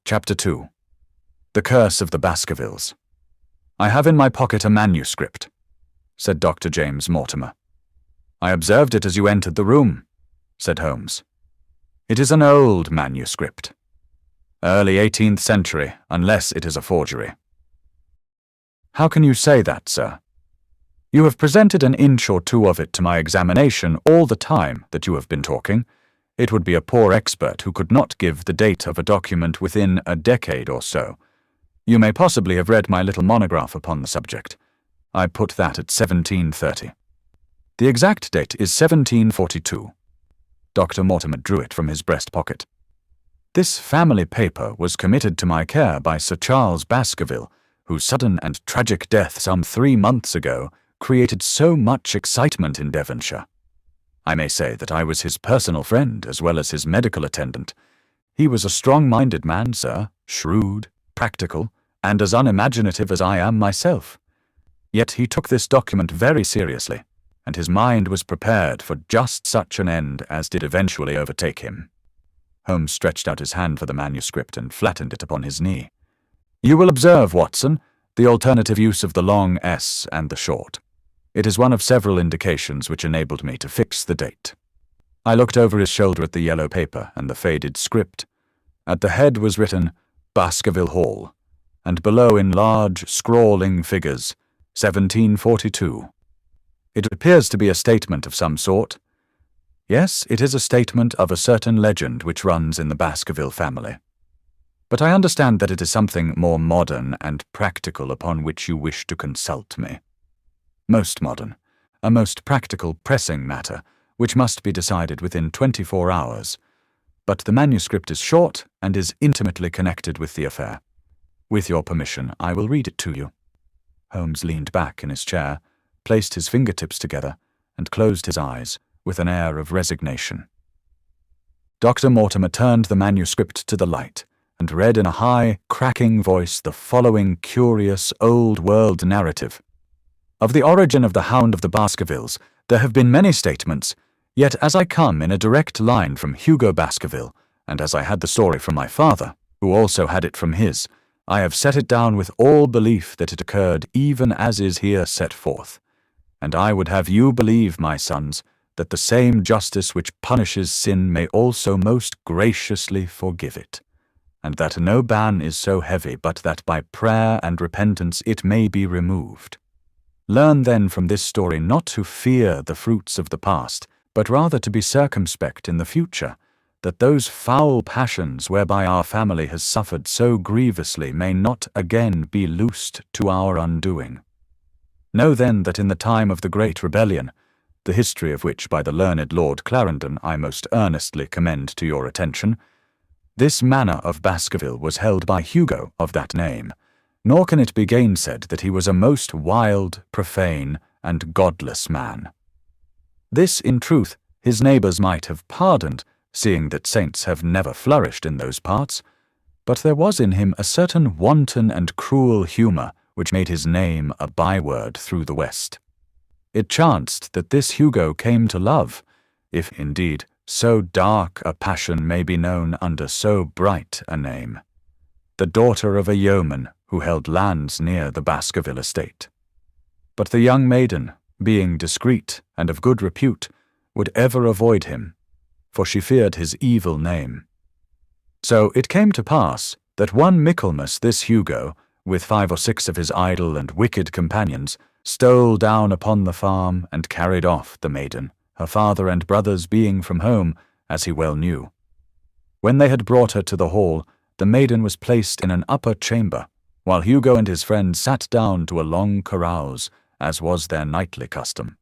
Chapter 2. The Curse of the Baskervilles. "I have in my pocket a manuscript," said Dr. James Mortimer. "I observed it as you entered the room," said Holmes. "It is an old manuscript. Early 18th century, unless it is a forgery." "How can you say that, sir? You have presented an inch or two of it to my examination all the time that you have been talking. It would be a poor expert who could not give the date of a document within a decade or so. You may possibly have read my little monograph upon the subject. I put that at 1730. The exact date is 1742. Dr. Mortimer drew it from his breast pocket. "This family paper was committed to my care by Sir Charles Baskerville, whose sudden and tragic death some 3 months ago created so much excitement in Devonshire. I may say that I was his personal friend as well as his medical attendant. He was a strong-minded man, sir, shrewd, practical, and as unimaginative as I am myself. Yet he took this document very seriously, and his mind was prepared for just such an end as did eventually overtake him." Holmes stretched out his hand for the manuscript and flattened it upon his knee. "You will observe, Watson, the alternative use of the long S and the short. It is one of several indications which enabled me to fix the date." I looked over his shoulder at the yellow paper and the faded script. At the head was written Baskerville Hall, and below in large, scrawling figures, 1742. It appears to be a statement of some sort. Yes, it is a statement of a certain legend which runs in the Baskerville family. But I understand that it is something more modern and practical upon which you wish to consult me. Most modern, a most practical, pressing matter, which must be decided within 24 hours. But the manuscript is short and is intimately connected with the affair. With your permission, I will read it to you." Holmes leaned back in his chair, placed his fingertips together, and closed his eyes with an air of resignation. Dr. Mortimer turned the manuscript to the light and read in a high, cracking voice the following curious old-world narrative. "Of the origin of the Hound of the Baskervilles, there have been many statements, yet as I come in a direct line from Hugo Baskerville, and as I had the story from my father, who also had it from his, I have set it down with all belief that it occurred even as is here set forth. And I would have you believe, my sons, that the same justice which punishes sin may also most graciously forgive it, and that no ban is so heavy but that by prayer and repentance it may be removed. Learn then from this story not to fear the fruits of the past, but rather to be circumspect in the future, that those foul passions whereby our family has suffered so grievously may not again be loosed to our undoing. Know then that in the time of the Great Rebellion, the history of which by the learned Lord Clarendon I most earnestly commend to your attention, this manor of Baskerville was held by Hugo of that name, nor can it be gainsaid that he was a most wild, profane, and godless man. This, in truth, his neighbours might have pardoned, seeing that saints have never flourished in those parts, but there was in him a certain wanton and cruel humour which made his name a byword through the West. It chanced that this Hugo came to love, if indeed so dark a passion may be known under so bright a name, the daughter of a yeoman who held lands near the Baskerville estate. But the young maiden, being discreet and of good repute, would ever avoid him, for she feared his evil name. So it came to pass that one Michaelmas this Hugo, with 5 or 6 of his idle and wicked companions, stole down upon the farm and carried off the maiden, her father and brothers being from home, as he well knew. When they had brought her to the hall, the maiden was placed in an upper chamber, while Hugo and his friends sat down to a long carouse, as was their nightly custom.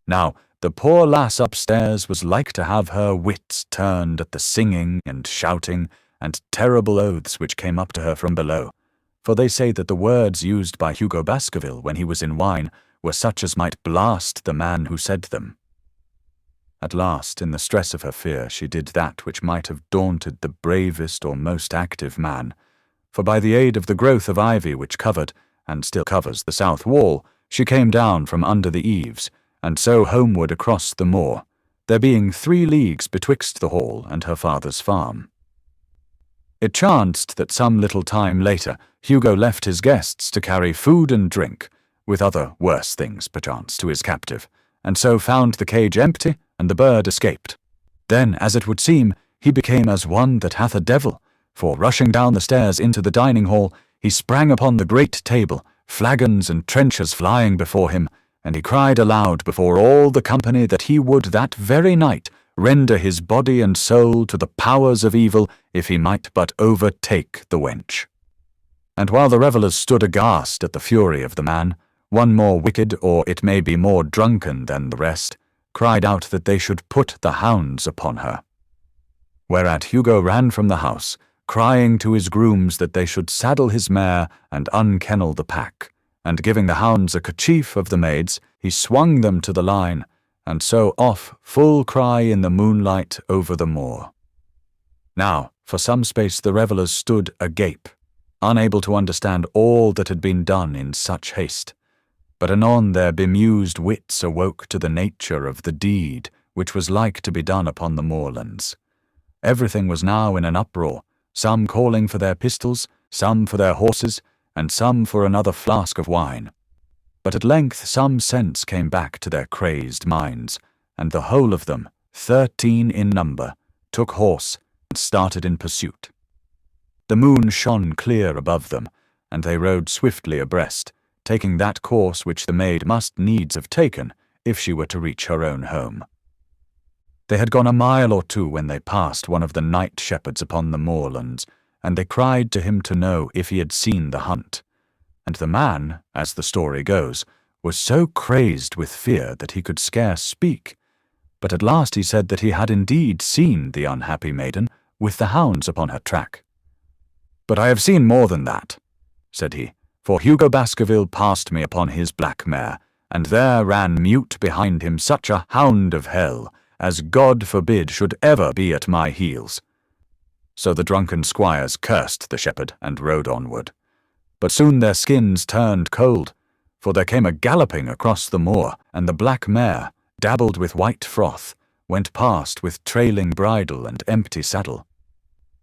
Now, the poor lass upstairs was like to have her wits turned at the singing and shouting and terrible oaths which came up to her from below, for they say that the words used by Hugo Baskerville when he was in wine were such as might blast the man who said them. At last, in the stress of her fear, she did that which might have daunted the bravest or most active man, for by the aid of the growth of ivy which covered, and still covers, the south wall, she came down from under the eaves, and so homeward across the moor, there being 3 leagues betwixt the hall and her father's farm. It chanced that some little time later Hugo left his guests to carry food and drink, with other worse things perchance, to his captive, and so found the cage empty, and the bird escaped. Then, as it would seem, he became as one that hath a devil, for rushing down the stairs into the dining hall, he sprang upon the great table, flagons and trenchers flying before him, and he cried aloud before all the company that he would that very night render his body and soul to the powers of evil if he might but overtake the wench. And while the revellers stood aghast at the fury of the man, one more wicked, or it may be more drunken than the rest, cried out that they should put the hounds upon her. Whereat Hugo ran from the house, crying to his grooms that they should saddle his mare and unkennel the pack, and giving the hounds a kerchief of the maid's, he swung them to the line, and so off full cry in the moonlight over the moor. Now, for some space the revellers stood agape, unable to understand all that had been done in such haste. But anon their bemused wits awoke to the nature of the deed which was like to be done upon the moorlands. Everything was now in an uproar, some calling for their pistols, some for their horses, and some for another flask of wine. But at length some sense came back to their crazed minds, and the whole of them, 13 in number, took horse and started in pursuit. The moon shone clear above them, and they rode swiftly abreast, taking that course which the maid must needs have taken if she were to reach her own home. They had gone a mile or two when they passed one of the night shepherds upon the moorlands, and they cried to him to know if he had seen the hunt. And the man, as the story goes, was so crazed with fear that he could scarce speak. But at last he said that he had indeed seen the unhappy maiden with the hounds upon her track. "But I have seen more than that," said he, "for Hugo Baskerville passed me upon his black mare, and there ran mute behind him such a hound of hell as God forbid should ever be at my heels." So the drunken squires cursed the shepherd and rode onward. But soon their skins turned cold, for there came a galloping across the moor, and the black mare, dabbled with white froth, went past with trailing bridle and empty saddle.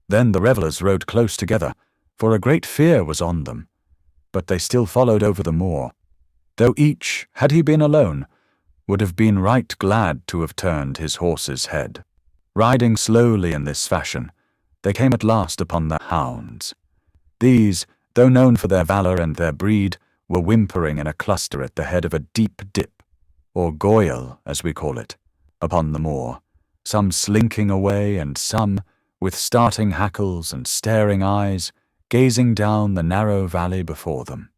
Then the revellers rode close together, for a great fear was on them, but they still followed over the moor, though each, had he been alone, would have been right glad to have turned his horse's head. Riding slowly in this fashion, they came at last upon the hounds. These, though known for their valour and their breed, were whimpering in a cluster at the head of a deep dip, or goyle, as we call it, upon the moor, some slinking away, and some, with starting hackles and staring eyes, gazing down the narrow valley before them.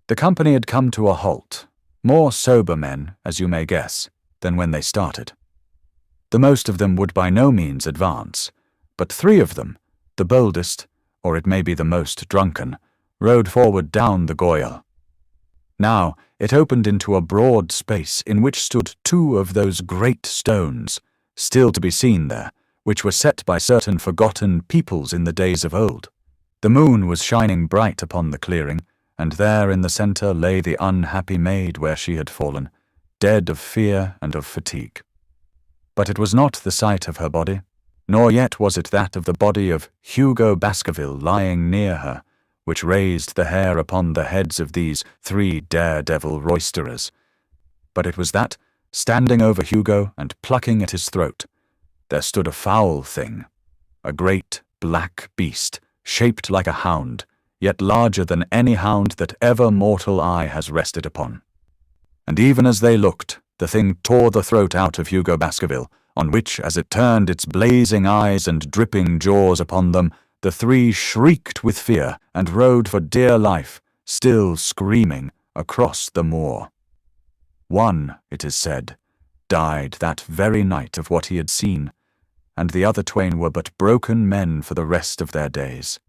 The company had come to a halt, more sober men, as you may guess, than when they started. The most of them would by no means advance, but 3 of them, the boldest, or it may be the most drunken, rode forward down the goyle. Now it opened into a broad space in which stood 2 of those great stones, still to be seen there, which were set by certain forgotten peoples in the days of old. The moon was shining bright upon the clearing, and there in the centre lay the unhappy maid where she had fallen, dead of fear and of fatigue. But it was not the sight of her body, nor yet was it that of the body of Hugo Baskerville lying near her, which raised the hair upon the heads of these 3 daredevil roisterers. But it was that, standing over Hugo and plucking at his throat, there stood a foul thing, a great black beast, shaped like a hound, yet larger than any hound that ever mortal eye has rested upon. And even as they looked, the thing tore the throat out of Hugo Baskerville, on which, as it turned its blazing eyes and dripping jaws upon them, the 3 shrieked with fear and rode for dear life, still screaming, across the moor. One, it is said, died that very night of what he had seen, and the other 2 were but broken men for the rest of their days.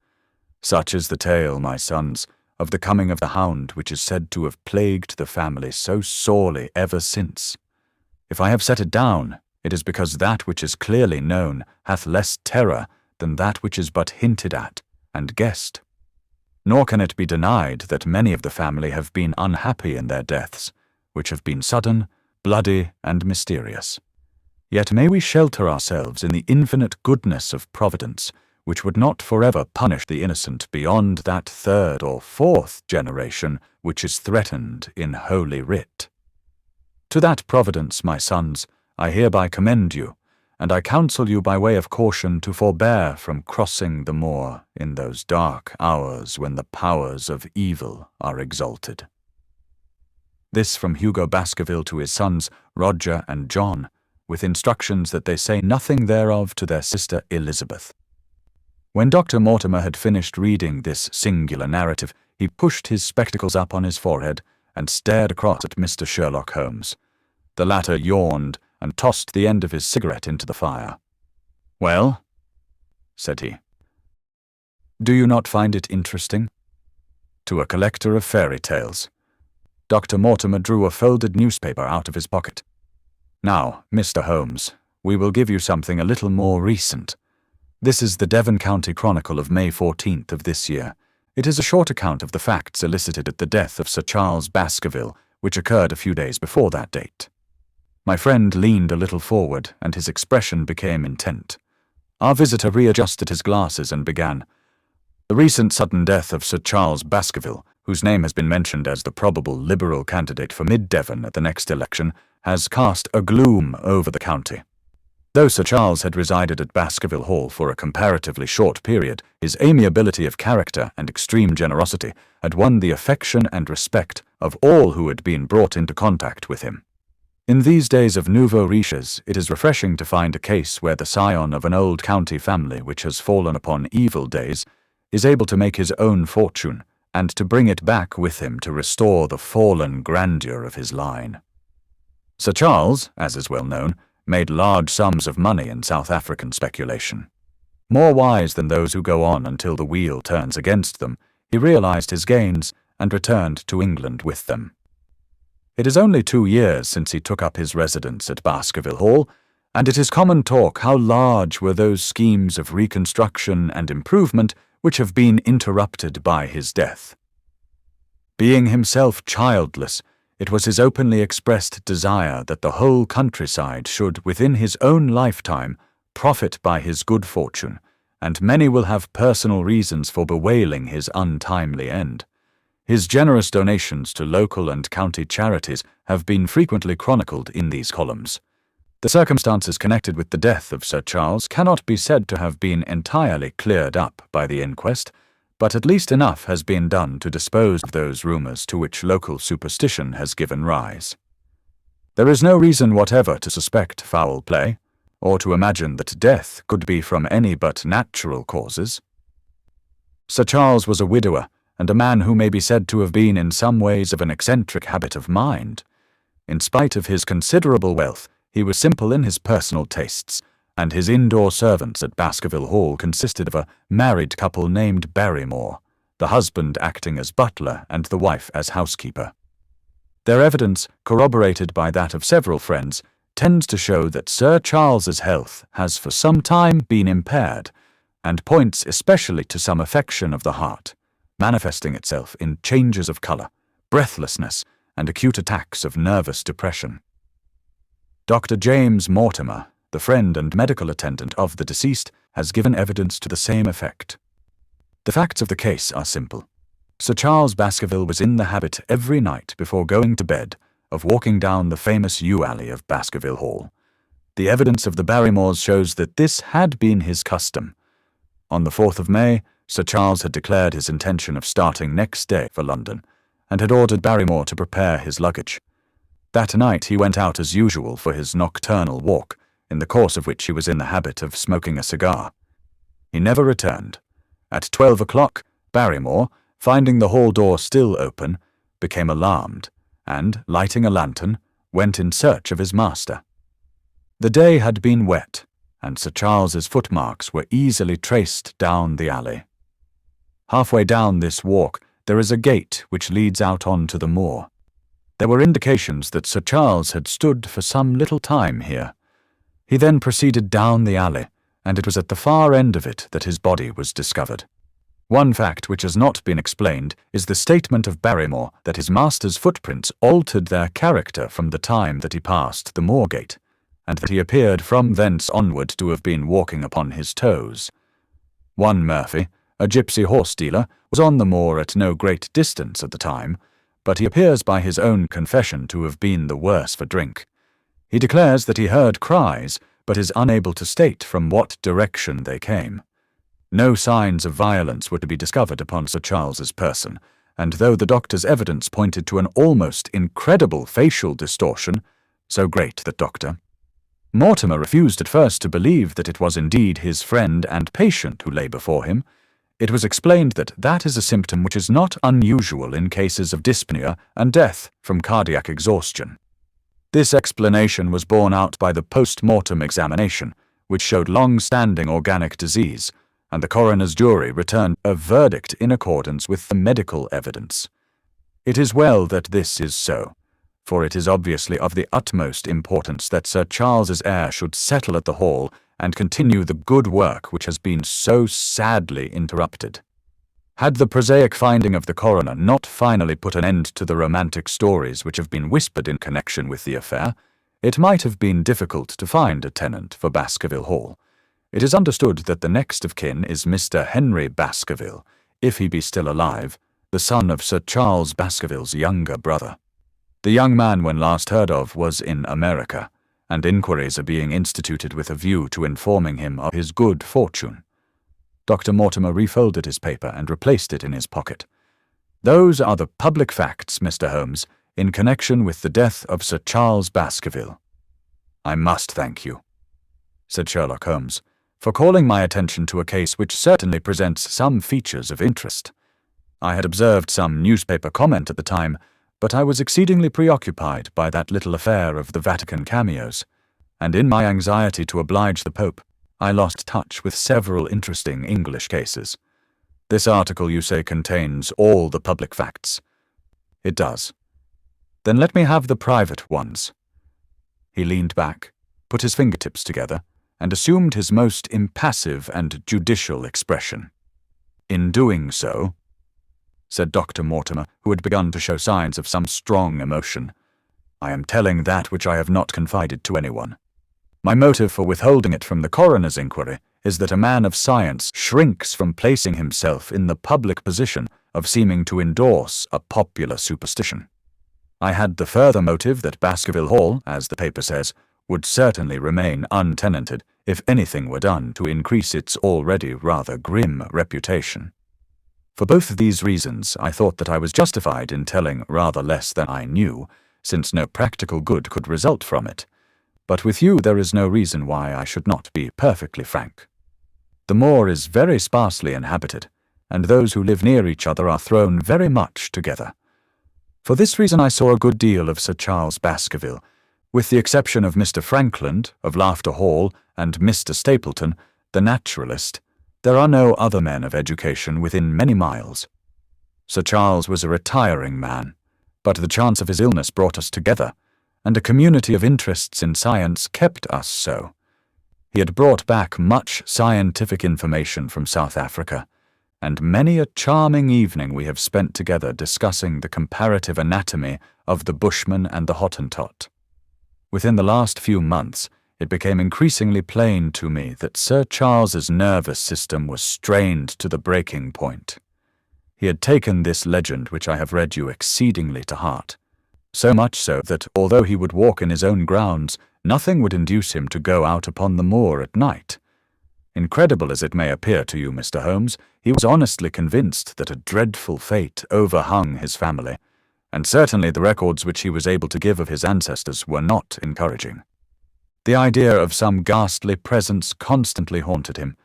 Such is the tale, my sons, of the coming of the hound which is said to have plagued the family so sorely ever since. If I have set it down, it is because that which is clearly known hath less terror than that which is but hinted at and guessed. Nor can it be denied that many of the family have been unhappy in their deaths, which have been sudden, bloody, and mysterious. Yet may we shelter ourselves in the infinite goodness of Providence, which would not forever punish the innocent beyond that third or fourth generation which is threatened in Holy Writ. To that providence, my sons, I hereby commend you, and I counsel you by way of caution to forbear from crossing the moor in those dark hours when the powers of evil are exalted. This from Hugo Baskerville to his sons Roger and John, with instructions that they say nothing thereof to their sister Elizabeth. When Dr. Mortimer had finished reading this singular narrative, he pushed his spectacles up on his forehead and stared across at Mr. Sherlock Holmes. The latter yawned and tossed the end of his cigarette into the fire. "Well," said he, "do you not find it interesting?" To a collector of fairy tales. Dr. Mortimer drew a folded newspaper out of his pocket. "Now, Mr. Holmes, we will give you something a little more recent. This is the Devon County Chronicle of May 14th of this year. It is a short account of the facts elicited at the death of Sir Charles Baskerville, which occurred a few days before that date." My friend leaned a little forward, and his expression became intent. Our visitor readjusted his glasses and began. "The recent sudden death of Sir Charles Baskerville, whose name has been mentioned as the probable Liberal candidate for Mid-Devon at the next election, has cast a gloom over the county. Though Sir Charles had resided at Baskerville Hall for a comparatively short period, his amiability of character and extreme generosity had won the affection and respect of all who had been brought into contact with him. In these days of nouveau riches, it is refreshing to find a case where the scion of an old county family which has fallen upon evil days is able to make his own fortune, and to bring it back with him to restore the fallen grandeur of his line. Sir Charles, as is well known, made large sums of money in South African speculation. More wise than those who go on until the wheel turns against them, he realized his gains and returned to England with them. It is only 2 years since he took up his residence at Baskerville Hall, and it is common talk how large were those schemes of reconstruction and improvement which have been interrupted by his death. Being himself childless, it was his openly expressed desire that the whole countryside should, within his own lifetime, profit by his good fortune, and many will have personal reasons for bewailing his untimely end. His generous donations to local and county charities have been frequently chronicled in these columns. The circumstances connected with the death of Sir Charles cannot be said to have been entirely cleared up by the inquest, but at least enough has been done to dispose of those rumours to which local superstition has given rise. There is no reason whatever to suspect foul play, or to imagine that death could be from any but natural causes. Sir Charles was a widower, and a man who may be said to have been in some ways of an eccentric habit of mind. In spite of his considerable wealth, he was simple in his personal tastes, and his indoor servants at Baskerville Hall consisted of a married couple named Barrymore, the husband acting as butler and the wife as housekeeper. Their evidence, corroborated by that of several friends, tends to show that Sir Charles's health has for some time been impaired, and points especially to some affection of the heart, manifesting itself in changes of colour, breathlessness, and acute attacks of nervous depression. Dr. James Mortimer, the friend and medical attendant of the deceased, has given evidence to the same effect. The facts of the case are simple. Sir Charles Baskerville was in the habit every night before going to bed of walking down the famous yew alley of Baskerville Hall. The evidence of the Barrymores shows that this had been his custom. On the 4th of May, Sir Charles had declared his intention of starting next day for London, and had ordered Barrymore to prepare his luggage. That night he went out as usual for his nocturnal walk, in the course of which he was in the habit of smoking a cigar. He never returned. At 12 o'clock, Barrymore, finding the hall door still open, became alarmed, and, lighting a lantern, went in search of his master. The day had been wet, and Sir Charles's footmarks were easily traced down the alley. Halfway down this walk there is a gate which leads out onto the moor. There were indications that Sir Charles had stood for some little time here. He then proceeded down the alley, and it was at the far end of it that his body was discovered. One fact which has not been explained is the statement of Barrymore that his master's footprints altered their character from the time that he passed the moor gate, and that he appeared from thence onward to have been walking upon his toes. One Murphy, a gypsy horse dealer, was on the moor at no great distance at the time, but he appears by his own confession to have been the worse for drink. He declares that he heard cries, but is unable to state from what direction they came. No signs of violence were to be discovered upon Sir Charles's person, and though the doctor's evidence pointed to an almost incredible facial distortion, so great that Dr. Mortimer refused at first to believe that it was indeed his friend and patient who lay before him, it was explained that that is a symptom which is not unusual in cases of dyspnea and death from cardiac exhaustion. This explanation was borne out by the post-mortem examination, which showed long-standing organic disease, and the coroner's jury returned a verdict in accordance with the medical evidence. It is well that this is so, for it is obviously of the utmost importance that Sir Charles's heir should settle at the Hall and continue the good work which has been so sadly interrupted. Had the prosaic finding of the coroner not finally put an end to the romantic stories which have been whispered in connection with the affair, it might have been difficult to find a tenant for Baskerville Hall. It is understood that the next of kin is Mr. Henry Baskerville, if he be still alive, the son of Sir Charles Baskerville's younger brother. The young man, when last heard of, was in America, and inquiries are being instituted with a view to informing him of his good fortune. Dr. Mortimer refolded his paper and replaced it in his pocket. Those are the public facts, Mr. Holmes, in connection with the death of Sir Charles Baskerville. I must thank you, said Sherlock Holmes, for calling my attention to a case which certainly presents some features of interest. I had observed some newspaper comment at the time, but I was exceedingly preoccupied by that little affair of the Vatican cameos, and in my anxiety to oblige the Pope, I lost touch with several interesting English cases. This article, you say, contains all the public facts. It does. Then let me have the private ones. He leaned back, put his fingertips together, and assumed his most impassive and judicial expression. In doing so, said Dr. Mortimer, who had begun to show signs of some strong emotion, I am telling that which I have not confided to anyone. My motive for withholding it from the coroner's inquiry is that a man of science shrinks from placing himself in the public position of seeming to endorse a popular superstition. I had the further motive that Baskerville Hall, as the paper says, would certainly remain untenanted if anything were done to increase its already rather grim reputation. For both of these reasons, I thought that I was justified in telling rather less than I knew, since no practical good could result from it. But with you there is no reason why I should not be perfectly frank. The moor is very sparsely inhabited, and those who live near each other are thrown very much together. For this reason I saw a good deal of Sir Charles Baskerville. With the exception of Mr. Frankland, of Laughter Hall, and Mr. Stapleton, the naturalist, there are no other men of education within many miles. Sir Charles was a retiring man, but the chance of his illness brought us together, and a community of interests in science kept us so. He had brought back much scientific information from South Africa, and many a charming evening we have spent together discussing the comparative anatomy of the Bushman and the Hottentot. Within the last few months, it became increasingly plain to me that Sir Charles's nervous system was strained to the breaking point. He had taken this legend which I have read you exceedingly to heart, so much so that, although he would walk in his own grounds, nothing would induce him to go out upon the moor at night. Incredible as it may appear to you, Mr. Holmes, he was honestly convinced that a dreadful fate overhung his family, and certainly the records which he was able to give of his ancestors were not encouraging. The idea of some ghastly presence constantly haunted him,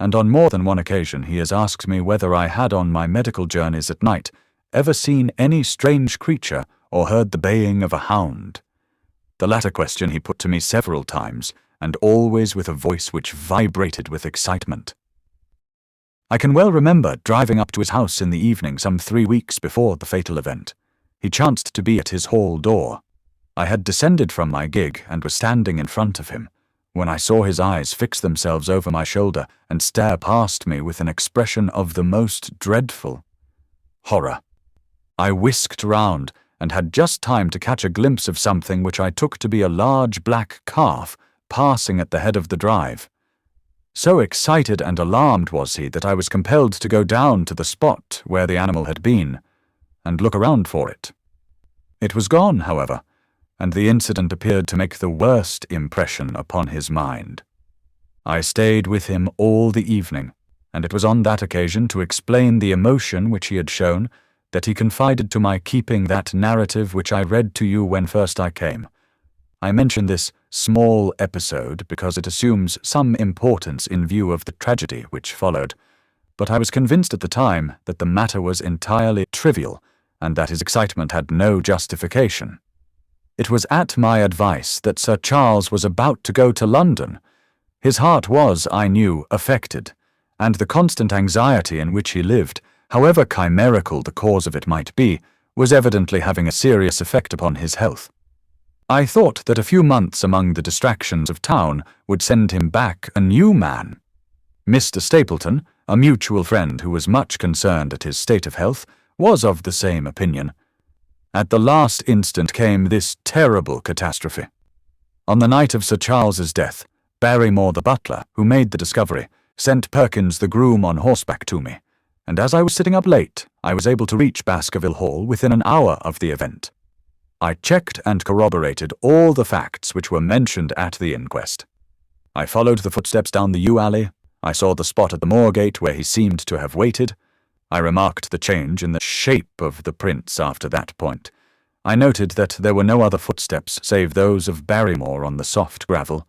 and on more than one occasion he has asked me whether I had on my medical journeys at night ever seen any strange creature or heard the baying of a hound. The latter question he put to me several times, and always with a voice which vibrated with excitement. I can well remember driving up to his house in the evening some 3 weeks before the fatal event. He chanced to be at his hall door. I had descended from my gig and was standing in front of him, when I saw his eyes fix themselves over my shoulder and stare past me with an expression of the most dreadful horror. I whisked round, and had just time to catch a glimpse of something which I took to be a large black calf passing at the head of the drive. So excited and alarmed was he that I was compelled to go down to the spot where the animal had been, and look around for it. It was gone, however, and the incident appeared to make the worst impression upon his mind. I stayed with him all the evening, and it was on that occasion, to explain the emotion which he had shown, that he confided to my keeping that narrative which I read to you when first I came. I mention this small episode because it assumes some importance in view of the tragedy which followed, but I was convinced at the time that the matter was entirely trivial, and that his excitement had no justification. It was at my advice that Sir Charles was about to go to London. His heart was, I knew, affected, and the constant anxiety in which he lived, however chimerical the cause of it might be, was evidently having a serious effect upon his health. I thought that a few months among the distractions of town would send him back a new man. Mr. Stapleton, a mutual friend who was much concerned at his state of health, was of the same opinion. At the last instant came this terrible catastrophe. On the night of Sir Charles's death, Barrymore the butler, who made the discovery, sent Perkins the groom on horseback to me, and as I was sitting up late, I was able to reach Baskerville Hall within an hour of the event. I checked and corroborated all the facts which were mentioned at the inquest. I followed the footsteps down the yew alley. I saw the spot at the moor gate where he seemed to have waited. I remarked the change in the shape of the prints after that point. I noted that there were no other footsteps save those of Barrymore on the soft gravel,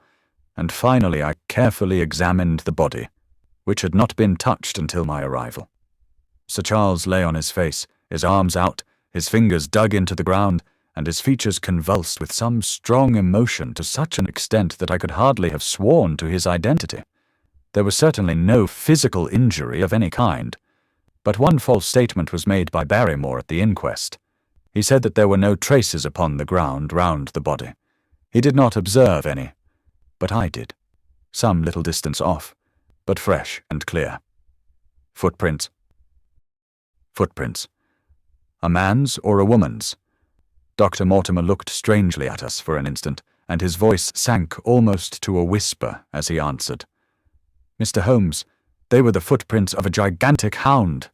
and finally I carefully examined the body, which had not been touched until my arrival. Sir Charles lay on his face, his arms out, his fingers dug into the ground, and his features convulsed with some strong emotion to such an extent that I could hardly have sworn to his identity. There was certainly no physical injury of any kind, but one false statement was made by Barrymore at the inquest. He said that there were no traces upon the ground round the body. He did not observe any, but I did, some little distance off, but fresh and clear. Footprints. Footprints. A man's or a woman's? Dr. Mortimer looked strangely at us for an instant, and his voice sank almost to a whisper as he answered. Mr. Holmes, they were the footprints of a gigantic hound.